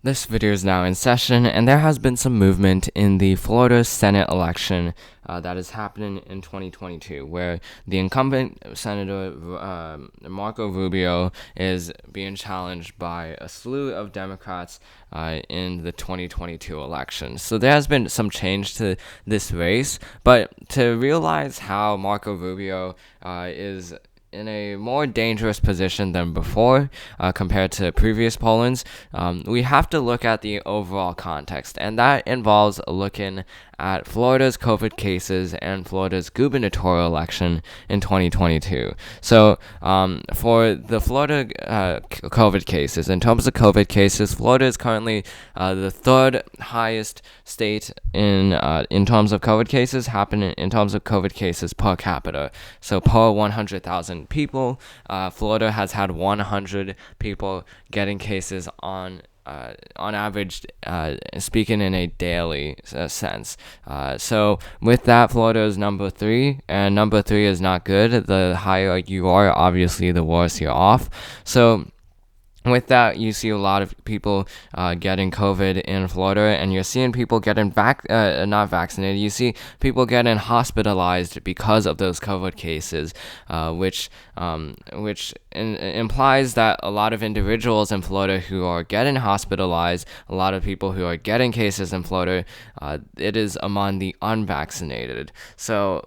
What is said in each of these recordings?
This video is now in session, and there has been some movement in the Florida Senate election that is happening in 2022, where the incumbent Senator Marco Rubio is being challenged by a slew of Democrats in the 2022 election. So there has been some change to this race, but to realize how Marco Rubio is in a more dangerous position than before compared to previous pollings, we have to look at the overall context, and that involves looking at Florida's COVID cases and Florida's gubernatorial election in 2022. So, for the Florida COVID cases, in terms of COVID cases, Florida is currently the third highest state in terms of COVID cases, happening in terms of COVID cases per capita. So, per 100,000 people, Florida has had 100 people getting cases on average, speaking in a daily sense. So with that, Florida is number 3, and number 3 is not good. The higher you are, obviously, the worse you're off. So with that, you see a lot of people getting COVID in Florida, and you're seeing people getting not vaccinated. You see people getting hospitalized because of those COVID cases, which implies that a lot of individuals in Florida who are getting hospitalized, a lot of people who are getting cases in Florida, it is among the unvaccinated. So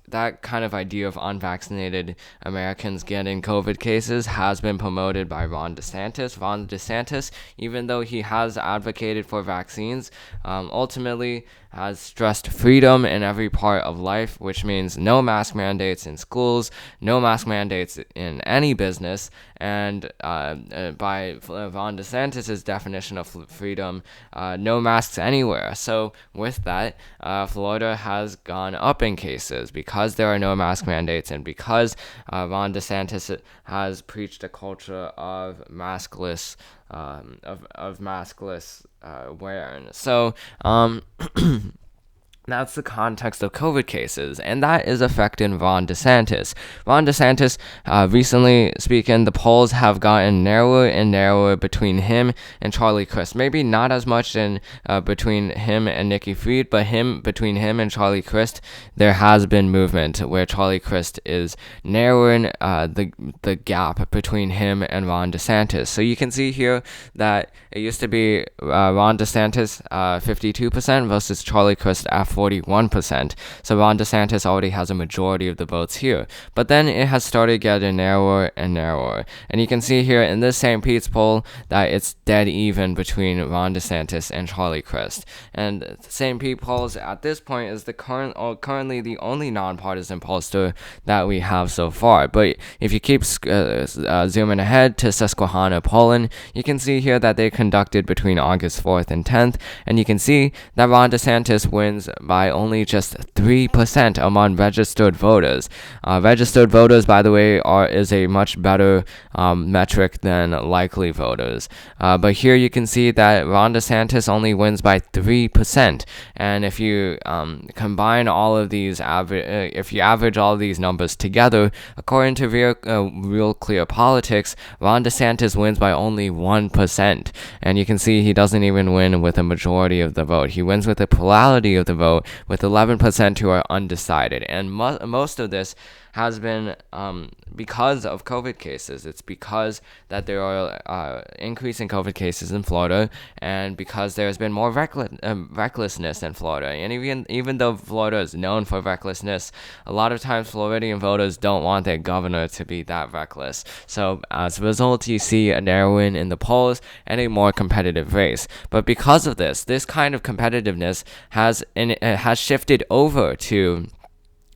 that kind of idea of unvaccinated Americans getting COVID cases has been promoted by Ron DeSantis. Ron DeSantis, even though he has advocated for vaccines, ultimately has stressed freedom in every part of life, which means no mask mandates in schools, no mask mandates in any business, and by Ron DeSantis' definition of freedom, no masks anywhere. So with that, Florida has gone up in cases because there are no mask mandates, and because Ron DeSantis has preached a culture of maskless wearing. So that's the context of COVID cases, and that is affecting Ron DeSantis. Ron DeSantis, recently speaking, the polls have gotten narrower and narrower between him and Charlie Crist. Maybe not as much in between him and Nikki Fried, but between him and Charlie Crist, there has been movement where Charlie Crist is narrowing the gap between him and Ron DeSantis. So you can see here that it used to be Ron DeSantis 52% versus Charlie Crist at 41%. So Ron DeSantis already has a majority of the votes here. But then it has started getting narrower and narrower. And you can see here in this St. Pete's poll that it's dead even between Ron DeSantis and Charlie Crist. And St. Pete polls at this point is currently the only nonpartisan pollster that we have so far. But if you keep zooming ahead to Susquehanna polling, you can see here that they conducted between August 4th and 10th. And you can see that Ron DeSantis wins by only just 3% among registered voters. Registered voters, by the way, is a much better metric than likely voters. But here you can see that Ron DeSantis only wins by 3%. And if you combine all of these, if you average all of these numbers together, according to Real Clear Politics, Ron DeSantis wins by only 1%. And you can see he doesn't even win with a majority of the vote. He wins with a plurality of the vote, with 11% who are undecided. And most of this has been because of COVID cases. It's because that there are increasing COVID cases in Florida, and because there's been more recklessness in Florida. And even though Florida is known for recklessness, a lot of times Floridian voters don't want their governor to be that reckless. So as a result, you see a narrowing in the polls and a more competitive race. But because of this kind of competitiveness has shifted over to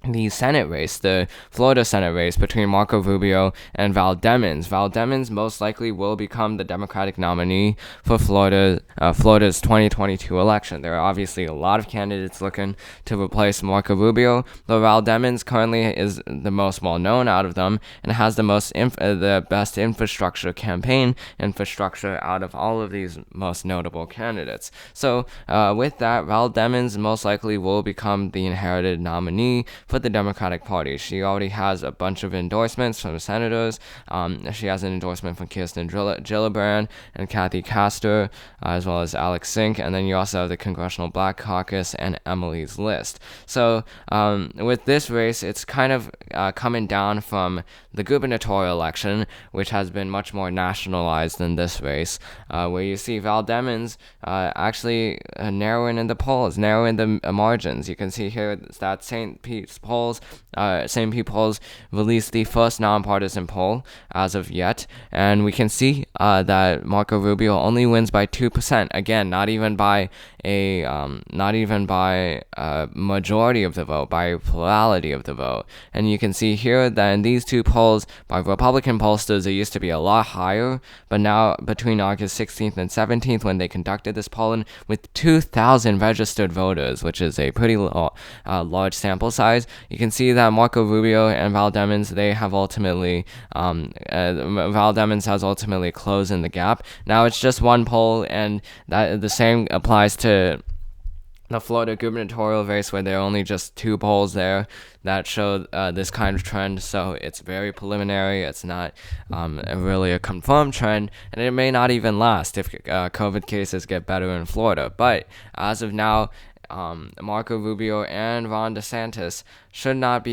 the Senate race, the Florida Senate race between Marco Rubio and Val Demings. Val Demings most likely will become the Democratic nominee for Florida's 2022 election. There are obviously a lot of candidates looking to replace Marco Rubio, but Val Demings currently is the most well-known out of them and has the best campaign infrastructure out of all of these most notable candidates. So with that, Val Demings most likely will become the inherited nominee for for the Democratic Party. She already has a bunch of endorsements from senators. She has an endorsement from Kirsten Gillibrand and Kathy Castor, as well as Alex Sink, and then you also have the Congressional Black Caucus and Emily's List. So with this race, it's kind of coming down from the gubernatorial election, which has been much more nationalized than this race, where you see Val Demings actually narrowing in the polls, narrowing the margins. You can see here that St. Pete's polls released the first nonpartisan poll as of yet, and we can see that Marco Rubio only wins by 2%. Again, not even by a majority of the vote, by a plurality of the vote. And you can see here that in these two polls by Republican pollsters, it used to be a lot higher, but now between August 16th and 17th, when they conducted this polling with 2,000 registered voters, which is a pretty large sample size, you can see that Marco Rubio and Val Demings, they have ultimately Val Demings has ultimately closed in the gap. Now it's just one poll, and that the same applies to the Florida gubernatorial race, where there are only just two polls there that show this kind of trend. So it's very preliminary. It's not really a confirmed trend, and it may not even last if COVID cases get better in Florida. But as of now, Marco Rubio and Ron DeSantis should not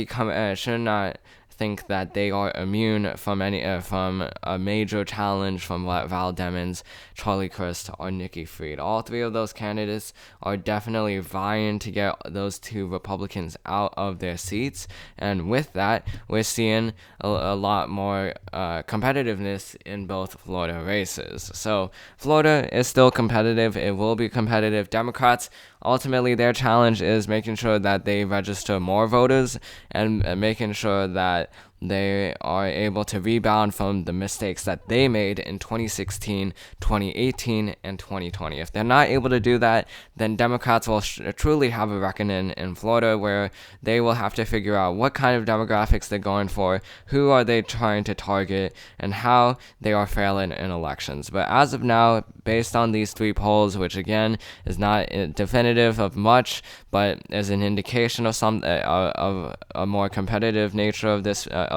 think that they are immune from from a major challenge from Val Demings, Charlie Crist, or Nikki Fried. All three of those candidates are definitely vying to get those two Republicans out of their seats, and with that, we're seeing a lot more competitiveness in both Florida races. So Florida is still competitive. It will be competitive. Democrats, ultimately, their challenge is making sure that they register more voters and making sure that they are able to rebound from the mistakes that they made in 2016, 2018, and 2020. If they're not able to do that, then Democrats will truly have a reckoning in Florida, where they will have to figure out what kind of demographics they're going for, who are they trying to target, and how they are failing in elections. But as of now, based on these three polls, which again is not definitive of much, but is an indication of of a more competitive nature of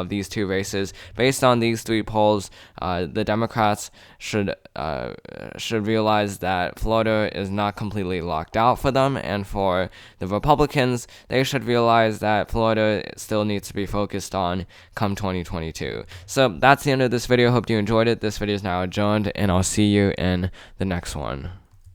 these two races. Based on these three polls, the Democrats should realize that Florida is not completely locked out for them, and for the Republicans, they should realize that Florida still needs to be focused on come 2022. So that's the end of this video. Hope you enjoyed it. This video is now adjourned, and I'll see you in the next one.